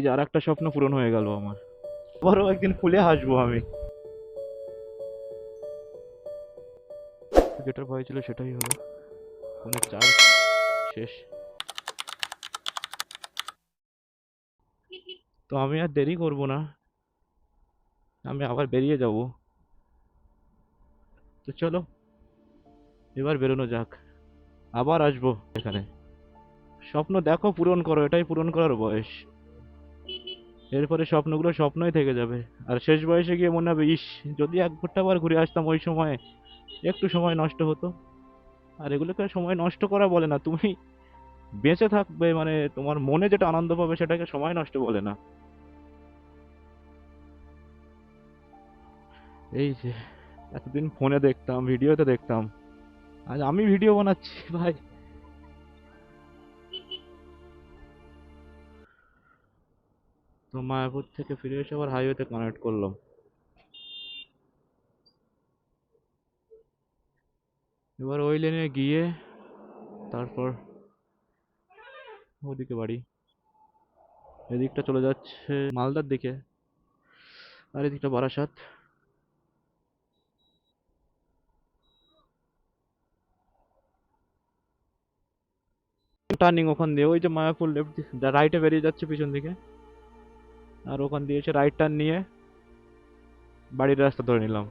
এই যে আর একটা স্বপ্ন পূরণ হয়ে গেল আমার। আবারও একদিন ফুলে হাসবো আমি। যেটার ভয় ছিল সেটাই হলো। ফোনের চার্জ শেষ। তো আমি আর দেরি করব না, আমি আবার বেরিয়ে যাব। তো চলো এবার বেরোনো যাক, আবার আসবো এখানে। স্বপ্ন দেখো, পূরণ করো, এটাই পূরণ করার বয়স। এরপরে স্বপ্নগুলো স্বপ্নই থেকে যাবে। আর শেষ বয়সে গিয়ে মনে হবে, ইস, যদি এক ঘন্টা বার ঘুরে আসতাম ওই সময়, একটু সময় নষ্ট হতো। আর এগুলোকে সময় নষ্ট করা বলে না, তুমি বেঁচে থাকবে মানে তোমার মনে যেটা আনন্দ পাবে সেটাকে সময় নষ্ট বলে না। এই যে এতদিন ফোনে দেখতাম, ভিডিওতে দেখতাম, আজ আমি ভিডিও বানাচ্ছি ভাই। তো মায়াপুর থেকে ফিরে এসে আবার হাইওয়েতে কানেক্ট করলাম। এবার ওই লেনে গিয়ে তারপর ওদিকে বাড়ি। এদিকটা চলে যাচ্ছে মালদার দিকে, আর এদিকটা বারাসাত। টার্নিং ওখান দিয়ে, ওই যে মায়াপুর লেফট রাইটে বেরিয়ে যাচ্ছে পিছন দিকে, আর ওখান দিয়ে এসে রাইট টার্ন নিয়ে বাড়ির রাস্তা ধরে নিলাম।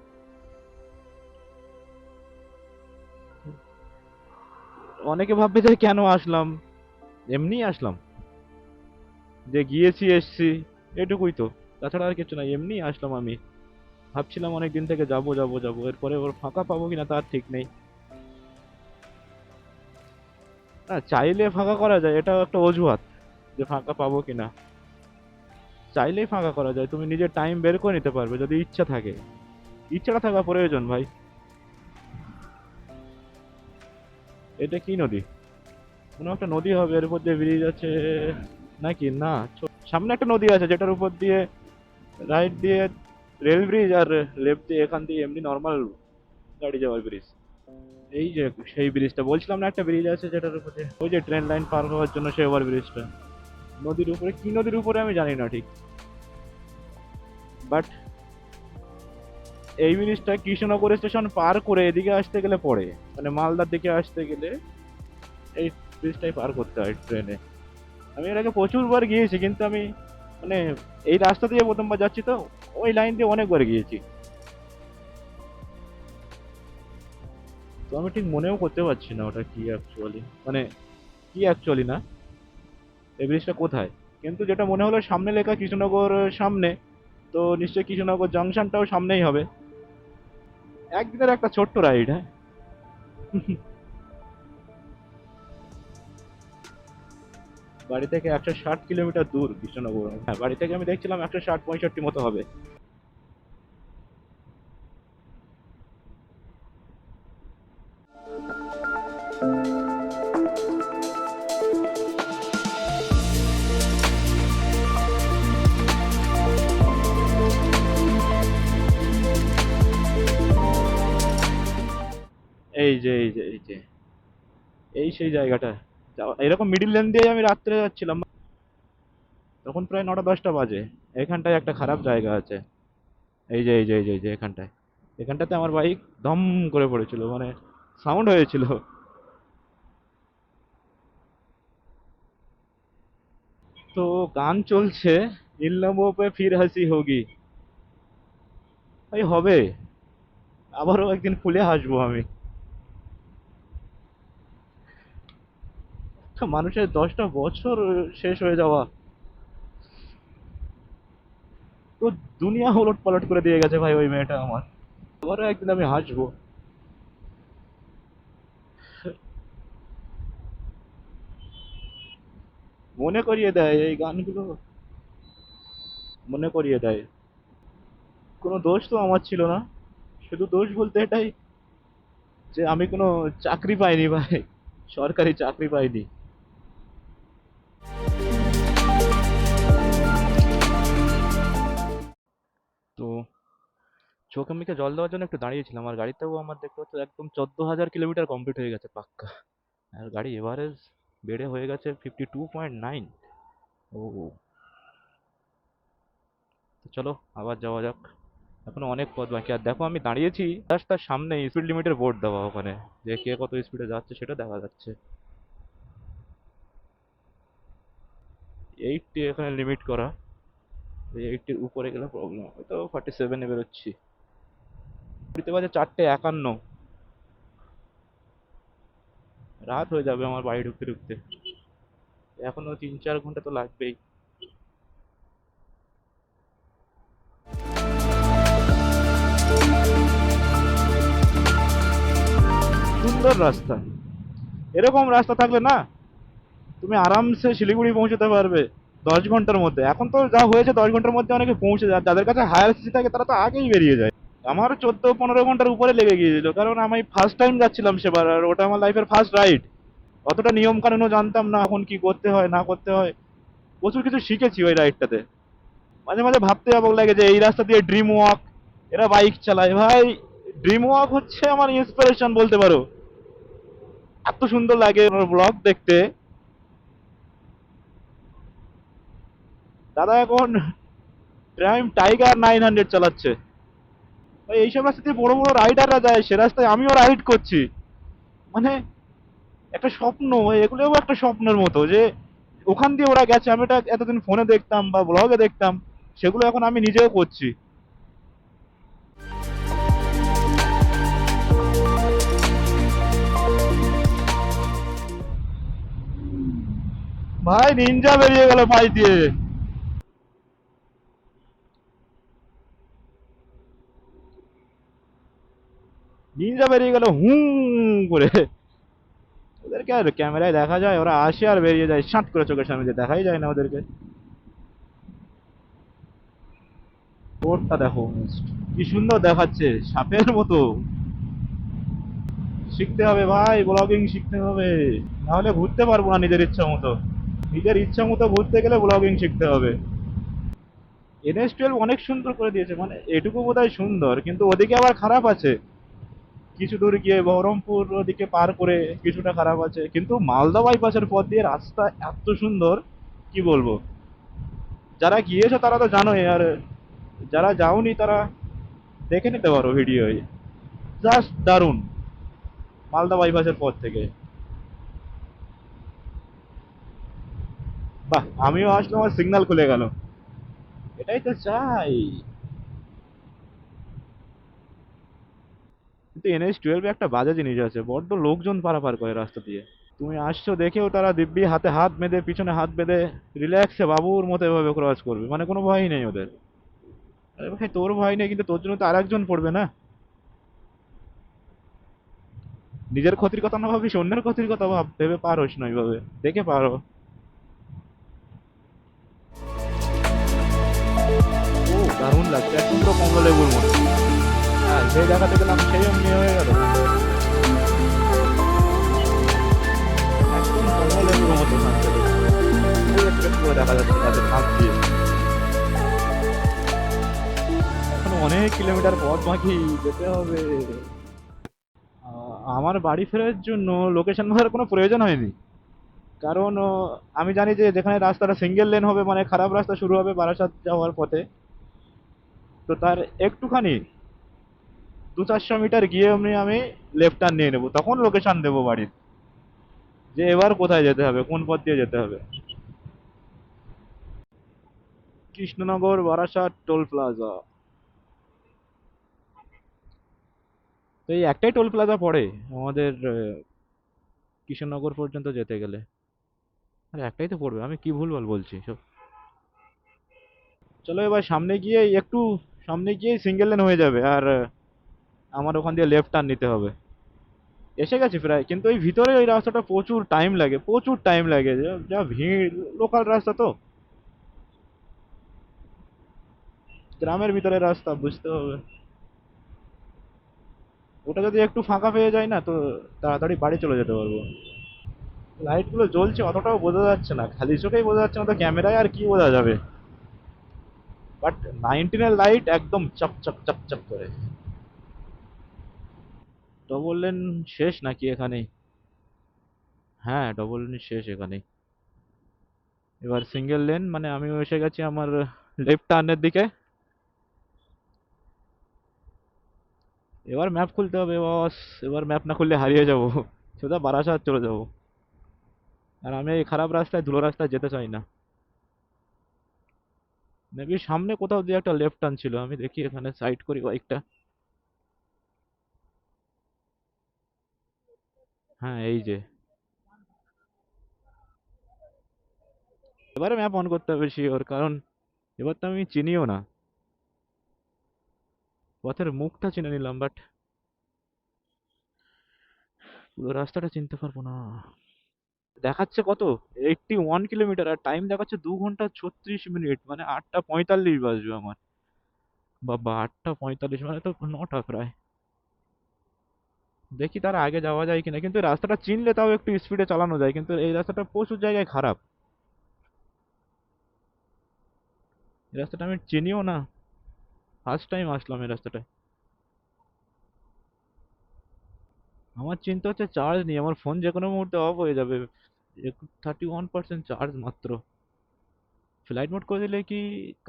অনেকে ভাববে যে কেন আসলাম, এমনি আসলাম, যে গিয়েছি এসছি, এটুকুই তো। তাছাড়া আর কিছু না, এমনি আসলাম আমি। ভাবছিলাম অনেক দিন থেকে যাবো যাবো যাবো, এরপরে ওর ফাঁকা পাবো কিনা তার ঠিক নেই। না, চাইলে ফাঁকা করা যায়, এটাও একটা অজুহাত যে ফাঁকা পাবো কিনা। চাইলেই ফাঁকা করা যায়, তুমি নিজের টাইম বের করে নিতে পারবে যদি ইচ্ছা থাকে। ইচ্ছাটা থাকা প্রয়োজন ভাই। এটা কি নদী? কোনো একটা নদী হবে, এর উপর দিয়ে ব্রিজ আছে নাকি? না, সামনে একটা নদী আছে যেটার উপর দিয়ে রাইট দিয়ে রেল ব্রিজ, আর লেফট দিয়ে এখান দিয়ে এমনি নর্মাল গাড়ি যাওয়ার ব্রিজ। এই যে সেই ব্রিজটা বলছিলাম না, একটা ব্রিজ আছে যেটার উপরে ওই যে ট্রেন লাইন পার হওয়ার জন্য সেই ওভার ব্রিজটা। নদীর উপরে, কি নদীর উপরে আমি জানি না ঠিক, বাট এই ব্রিজটা কৃষ্ণনগর স্টেশন পার করে এদিকে আসতে গেলে পড়ে, মানে মালদার দিকে আসতে গেলে এই ব্রিজটাই পার করতে হয় ট্রেনে। আমি এর আগে প্রচুরবার গিয়েছি, কিন্তু আমি মানে এই রাস্তা দিয়ে প্রথমবার যাচ্ছি তো, ওই লাইন দিয়ে অনেকবার গিয়েছি। তো আমি ঠিক মনেও করতে পারছি না ওটা কি অ্যাকচুয়ালি, মানে কি অ্যাকচুয়ালি না, এই ব্রিজটা কোথায়। কিন্তু যেটা মনে হলো সামনে লেখা কৃষ্ণনগর সামনে, তো নিশ্চয়ই কৃষ্ণনগর জংশনটাও সামনেই হবে। একদিনের একটা ছোট্ট রাইড, হ্যাঁ। বাড়ি থেকে 160 কিলোমিটার দূর কৃষ্ণনগর। হ্যাঁ, বাড়ি থেকে আমি দেখছিলাম 160-165 মতো হবে। এই যে এই সেই জায়গাটা। এরকম মিডিল লেন দিয়ে আমি রাত্রে যাচ্ছিলাম, তখন প্রায় 9টা 10টা বাজে। এখানটায় একটা খারাপ জায়গা আছে, এই যে এখানটায়, এখানটাতে আমার বাইক দম করে পড়েছিল, মানে সাউন্ড হয়েছিল। তো গান চলছে, इन लम्हों पे फिर हंसी होगी। ভাই হবে, আবারও একদিন ফুলে হাসবো আমি। মানুষের 10টা বছর শেষ হয়ে যাওয়া, তো দুনিয়া ওলট পালট করে দিয়ে গেছে ভাই ওই মেয়েটা আমার। আবারও একদিন আমি হাসবো। মনে করিয়ে দেয় এই গানগুলো, মনে করিয়ে দেয়। কোনো দোষ তো আমার ছিল না, শুধু দোষ বলতে এটাই যে আমি কোনো চাকরি পাইনি ভাই, সরকারি চাকরি পাইনি। তো চোখে মুখে জল দেওয়ার জন্য একটু দাঁড়িয়েছিলাম, আর গাড়িতেও আমার দেখতে হচ্ছে একদম 14,000 কিলোমিটার কমপ্লিট হয়ে গেছে পাক্কা। আর গাড়ি এভারেজ বেড়ে হয়ে গেছে 52.9। ও, চলো আবার যাওয়া যাক। এখনো অনেক পথ বাকি। আর দেখো আমি দাঁড়িয়েছি রাস্তার সামনে, স্পিড লিমিটের বোর্ড দেওয়া ওখানে, যে কে কত স্পিডে যাচ্ছে সেটা দেখা যাচ্ছে। 80 এখানে লিমিট করা। 80-র উপরে গেলে প্রবলেম হবে, তো 47-এ বেরোচ্ছি। ঘুরতে বাজে 4:51। রাত হয়ে যাবে আমার বাড়ি ঢুকতে ঢুকতে। এখনো 3-4 ঘন্টা তো লাগবেই। সুন্দর রাস্তা। এরকম রাস্তা থাকলে না তুমি আরামসে শিলিগুড়ি পৌঁছতে পারবে 10 ঘন্টার মধ্যে। এখন তো যা হয়েছে 10 ঘন্টার মধ্যে অনেকে পৌঁছে যায়, যাদের কাছে হায়ার সিসি থাকে তারা তো আগেই বেরিয়ে যায়। আমার 14-15 ঘন্টার উপরে লেগে গিয়েছিল, কারণ আমি ফার্স্ট টাইম যাচ্ছিলাম সেবার, আর ওটা আমার লাইফের ফার্স্ট রাইড। অতটা নিয়ম কানুনও জানতাম না, এখন কি করতে হয় না করতে হয়। প্রচুর কিছু শিখেছি ওই রাইডটাতে। মাঝে মাঝে ভাবতে অবাক লাগে যে এই রাস্তা দিয়ে ড্রিম ওয়াক এরা বাইক চালায় ভাই। ড্রিম ওয়াক হচ্ছে আমার ইন্সপিরেশন বলতে পারো। এত সুন্দর লাগে ওর ব্লগ দেখতে। দাদা এখন প্রাইম টাইগার 900 চালাচ্ছে। ভাই এইসব রাস্তা দিয়ে বড় বড় রাইডাররা যায়, সে রাস্তায় আমিও রাইড করছি। মানে একটা স্বপ্ন, এগুলোও একটা স্বপ্নের মতো যে ওখান দিয়ে ওরা গেছে, আমি এটা এতদিন ফোনে দেখতাম বা ব্লগে দেখতাম, সেগুলো এখন আমি নিজেও করছি। ভাই নিনজা বেরিয়ে গেল পাশ দিয়ে। নিনজা বেরিয়ে গেল হুম করে। ওদেরকে আর ক্যামেরায় দেখা যায়? ওরা আসে আর বেরিয়ে যায় সাঁট করে, চোখের সামনে দিয়ে দেখাই যায় না ওদেরকে। রোডটা দেখো, কি সুন্দর দেখাচ্ছে, সাপের মতো। শিখতে হবে ভাই, ব্লগিং শিখতে হবে, নাহলে ঘুরতে পারবো না নিজের ইচ্ছা মতো। নিজের ইচ্ছা মতো ঘুরতে গেলে ব্লগিং শিখতে হবে। NH12 অনেক সুন্দর করে দিয়েছে, মানে এটুকু বোধহয় সুন্দর, কিন্তু ওদিকে আবার খারাপ আছে। কিছু দূর গিয়ে বহরমপুর ওদিকে পার করে কিছুটা খারাপ আছে, কিন্তু মালদা বাইপাসের পথ দিয়ে রাস্তা এত সুন্দর, কি বলবো। যারা গিয়েছে তারা তো জানোই, আর যারা যাওনি তারা দেখে নিতে পারো ভিডিওয়। জাস্ট দারুণ। মালদা বাইপাসের পথ থেকে বাহ, আমিও আসলে আমার সিগন্যাল খুলে গেল। এটাই তো চাই। কিন্তু NH12 একটা বাজে জিনিস আছে, বড্ড লোকজন পারাপার করে রাস্তা দিয়ে। তুমি আসছো দেখেও তারা দিব্যি হাতে হাত বেঁধে, পিছনে হাত বেঁধে রিল্যাক্সে বাবুর মতো এভাবে ক্রস করবে, মানে কোনো ভয় নেই ওদের। আরে ভাই তোর ভয় নেই, কিন্তু তোর জন্য তো আরেকজন পড়বে না। নিজের ক্ষতির কথা না ভাবিস, অন্যের ক্ষতির কথা ভাব, ভেবে পার হোস না এইভাবে, দেখে পারো। ও দারুণ লাগছে, একদম পুরো কমলা লেবুর মতো। হ্যাঁ, যে দেখাতে গেলাম সেই অমনি হয়ে গেল। একদম কমলা লেবুর মতো শান্ত। পুরো এক্সপেক্ট করে দেখা যাচ্ছে তাদের হাত দিয়ে। এখন অনেক কিলোমিটার পথ বাকি, যেতে হবে। আমার বাড়ি ফেরার জন্য লোকেশন বলার কোনো প্রয়োজন হয়নি, কারণ আমি জানি যে যেখানে রাস্তাটা সিঙ্গেল লেন হবে, মানে খারাপ রাস্তা শুরু হবে বারাসাত যাওয়ার পথে, তো তার একটুখানি 200-400 মিটার গিয়ে আমি লেফট টার্ন নিয়ে নেবো, তখন লোকেশন দেবো বাড়ির, যে এবার কোথায় যেতে হবে, কোন পথ দিয়ে যেতে হবে। Krishnanagar Barasat toll plaza. তো এই একটাই টোল প্লাজা পড়ে আমাদের কৃষ্ণনগর পর্যন্ত যেতে গেলে। আর একটাই তো পড়বে, আমি কি ভুলভাল বলছি সব। চলো এবার সামনে গিয়ে একটু, সামনে গিয়ে সিঙ্গেল লেন হয়ে যাবে, আর আমার ওখান দিয়ে লেফট টার্ন নিতে হবে। এসে গেছি প্রায়, কিন্তু এই ভিতরে ওই রাস্তাটা প্রচুর টাইম লাগে, প্রচুর টাইম লাগে, যা যা ভিড়। লোকাল রাস্তা তো, গ্রামের ভিতরে রাস্তা, বুঝতে হবে। ওটা যদি একটু ফাঁকা পেয়ে যায় না, তো তাড়াতাড়ি বাড়ি চলে যেতে পারবো। লাইট গুলো জ্বলছে অতটাও বোঝা যাচ্ছে না, খালি চোখেই বোঝা যাচ্ছে না, তো ক্যামেরায় আর কি বোঝা যাবে। বাট 19-এর লাইট একদম চক চক চক চক করে। ডবল লেন শেষ নাকি এখানেই? হ্যাঁ, ডবল লেন শেষ এখানেই। এবার সিঙ্গেল লেন, মানে আমিও এসে গেছি আমার লেফট টার্নের দিকে। এবার ম্যাপ খুলতে হবে বস। এবার ম্যাপ না খুললে হারিয়ে যাব। সোজা বারাসাত চলে যাব। আর আমি এই খারাপ রাস্তায়, ধুলো রাস্তায় যেতে চাই না। মেবি সামনে কোথাও দিয়ে একটা লেফট টার্ন ছিল, আমি দেখি এখানে সাইড করি বাইকটা। হ্যাঁ এই যে। এবারে ম্যাপ অন করতে হবে শিওর, কারণ এবার তো আমি চিনিও না। পথের মুখটা চিনে নিলাম, বাট পুরো রাস্তাটা চিনতে পারবো না। দেখাচ্ছে কত, 81 কিলোমিটার, আর টাইম দেখাচ্ছে 2 ঘন্টা 36 মিনিট, মানে 8টা 45 বাজবে আমার। বাবা, 8টা 45 মানে তো 9টা প্রায়। দেখি তার আগে যাওয়া যায় কিনা, কিন্তু রাস্তাটা চিনলে তাও একটু স্পিডে চালানো যায়, কিন্তু এই রাস্তাটা প্রচুর জায়গায় খারাপ। এই রাস্তাটা আমি চিনিও না, ফার্স্ট টাইম আসলাম এই রাস্তাটায়। আমার চিন্তা হচ্ছে চার্জ নেই, আমার ফোন যে কোনো মুহূর্তে অফ হয়ে যাবে। 31% চার্জ মাত্র। ফ্লাইট মোড করে দিলে কি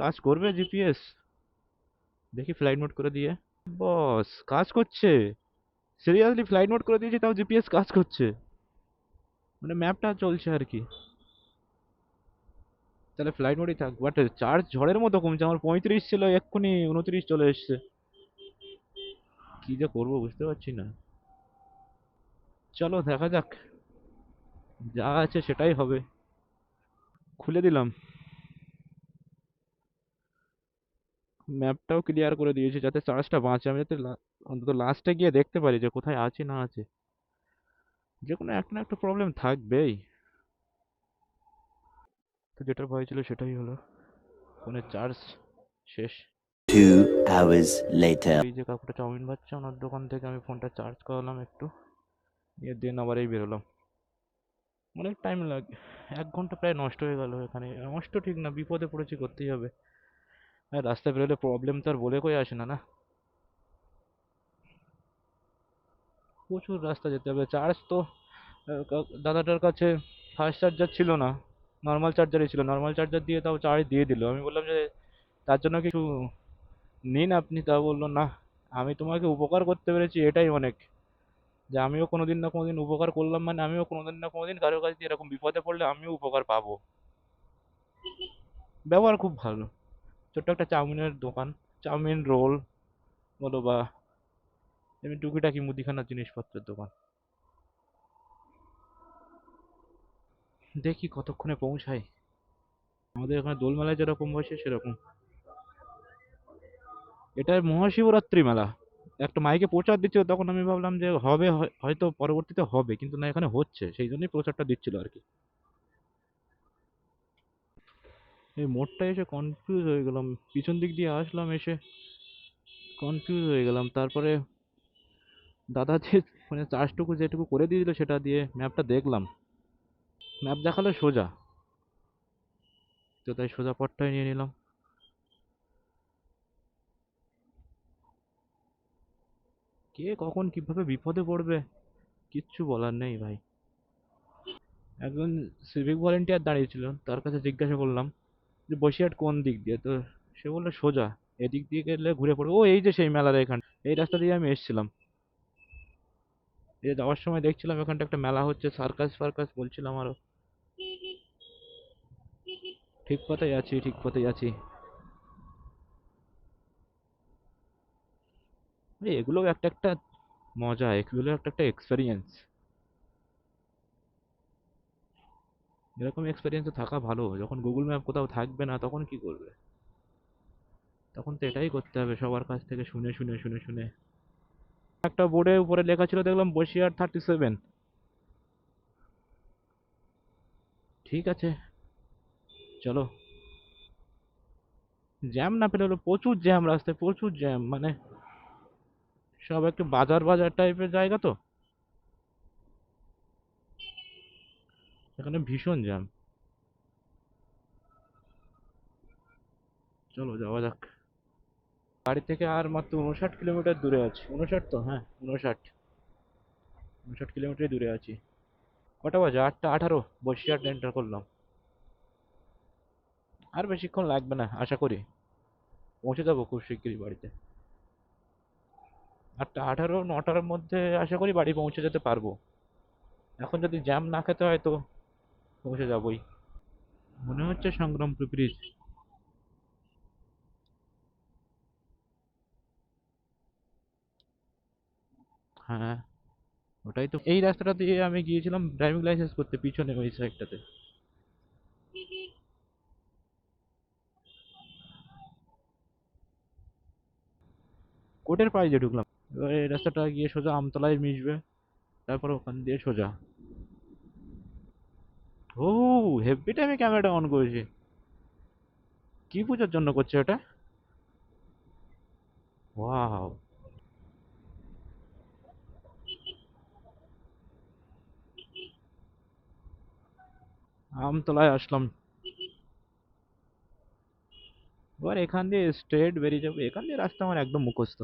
কাজ করবে জিপিএস? দেখি ফ্লাইট মোড করে দিয়ে। বস, কাজ করছে। সিরিয়াসলি ফ্লাইট মোড করে দিয়েছি, তাও জিপিএস কাজ করছে। মানে ম্যাপটা চলছে আর কি। তাহলে ফ্লাইট মোডই থাক, বাট চার্জ ঝড়ের মতো কমছে। আমার 35 ছিল, এক্ষুনি 29 চলে এসছে। কি যে করবো বুঝতে পারছি না। চলো দেখা যাক, যা আছে সেটাই হবে। খুলে দিলাম। ম্যাপটাও ক্লিয়ার করে দিয়েছি যাতে চার্জটা বাঁচে, আমি যাতে অন্তত লাস্টে গিয়ে দেখতে পারি যে কোথায় আছি না আছে। যে কোনো একটা না একটা প্রবলেম থাকবেই। তো যেটার ভয় ছিল সেটাই হলো, ফোনের চার্জ শেষ। 2 hours later. এই যে কাকুটা চাউমিন ভাজছে, ওনার দোকান থেকে আমি ফোনটা চার্জ করালাম একটু, নিয়ে দেন আবার এই বেরোলাম। অনেক টাইম লাগে, 1 ঘন্টা প্রায় নষ্ট হয়ে গেল এখানে। নষ্ট ঠিক না, বিপদে পড়েছি, করতেই হবে। আর রাস্তায় বেরোলে প্রবলেম তো আর বলে কই আসে না, না। প্রচুর রাস্তা যেতে হবে। চার্জ তো দাদাটার কাছে ফাস্ট চার্জার ছিল না, নর্মাল চার্জারই ছিল। নর্মাল চার্জার দিয়ে তাও চার্জ দিয়ে দিল। আমি বললাম যে তার জন্য কিছু নিন আপনি, তা বললো না, আমি তোমাকে উপকার করতে পেরেছি এটাই অনেক। যে আমিও কোনোদিন না কোনোদিন উপকার করলাম, মানে আমিও কোনোদিন না কোনোদিন কারোর কাছে দিয়ে এরকম বিপদে পড়লে আমিও উপকার পাবো। ব্যবহার খুব ভালো। ছোট্ট একটা চাউমিনের দোকান, চাউমিন রোল বলো বা এমনি টুকিটাকি মুদিখানার জিনিসপত্রের দোকান। দেখি কতক্ষণে পৌঁছাই। আমাদের এখানে দোল মেলায় যেরকম বসে সেরকম। এটা মহাশিবরাত্রি মেলা। একটা মাইকে প্রচার দিচ্ছিল, তখন আমি ভাবলাম যে হবে, হয়তো পরবর্তীতে হবে, কিন্তু না, এখানে হচ্ছে, সেই জন্যই প্রচারটা দিচ্ছিল আর কি। এই মোড়টা এসে কনফিউজ হয়ে গেলাম, পিছন দিক দিয়ে আসলাম, এসে কনফিউজ হয়ে গেলাম। তারপরে দাদা যে মানে চার্জটুকু যেটুকু করে দিয়ে দিল সেটা দিয়ে ম্যাপটা দেখলাম, ম্যাপ দেখালো সোজা, তো তাই সোজা পথটাই নিয়ে নিলাম। কে কখন কিভাবে বিপদে পড়বে কিচ্ছু বলার নেই ভাই। একজন সিভিক ভলেন্টিয়ার দাঁড়িয়ে ছিল, তার কাছে জিজ্ঞাসা করলাম যে বসিরহাট কোন দিক দিয়ে, তো সে বললো সোজা, এদিক দিয়ে গেলে ঘুরে পড়বে। ও এই যে সেই মেলার এখান, এই রাস্তা দিয়ে আমি এসেছিলাম। এই যে যাওয়ার সময় দেখছিলাম এখানটা একটা মেলা হচ্ছে, সার্কাস ফার্কাস বলছিলাম আরো। ঠিক পথেই আছি, ঠিক পথেই আছি। এই এগুলো একটা একটা মজা, এগুলো একটা একটা এক্সপেরিয়েন্স। এরকম এক্সপেরিয়েন্স থাকা ভালো। যখন গুগল ম্যাপ কোথাও থাকবে না তখন কি করবে? তখন তো এটাই করতে হবে, সবার কাছ থেকে শুনে শুনে শুনে শুনে। একটা বোর্ডের উপরে লেখা ছিল দেখলাম, বসিরহাট 37। ঠিক আছে, চলো। জ্যাম না পেলে হলো, প্রচুর জ্যাম রাস্তায়, প্রচুর জ্যাম, মানে সব একটু বাজার বাজার টাইপের জায়গা তো, এখানে ভীষণ জ্যাম। চলো যাওয়া যাক। বাড়ি থেকে আর মাত্র 59 কিলোমিটার দূরে আছি। 59 তো, হ্যাঁ 59। 59 কিলোমিটার দূরে আছি। কটা বাজে? 8টা 18। বসিরহাট এন্টার করলাম। আর বেশিক্ষণ লাগবে না আশা করি, পৌঁছে যাবো খুব শিগগিরই বাড়িতে। 8:18 9টার মধ্যে আশা করি বাড়ি পৌঁছে যেতে পারবো। এখন যদি জ্যাম না খেতে হয় তো পৌঁছে যাবোই। মনে হচ্ছে সংগ্রামপুর ব্রিজ। হ্যাঁ, ওটাই তো। এই রাস্তাটা দিয়ে আমি গিয়েছিলাম ড্রাইভিং লাইসেন্স করতে, পিছনে ওই সাইডটাতে। কোর্টের পাড়ে দিয়ে ঢুকলাম। এবার এই রাস্তাটা গিয়ে সোজা আমতলায় মিশবে, তারপর ওখান দিয়ে সোজা। ও, হেভি টাইমে ক্যামেরাটা অন করেছি। কি পূজার জন্য করছে এটা? ওয়াও। আমতলায় আসলাম। এবার এখান দিয়ে স্ট্রেট বেরিয়ে যাবো, এখান দিয়ে রাস্তা আমার একদম মুখস্থ।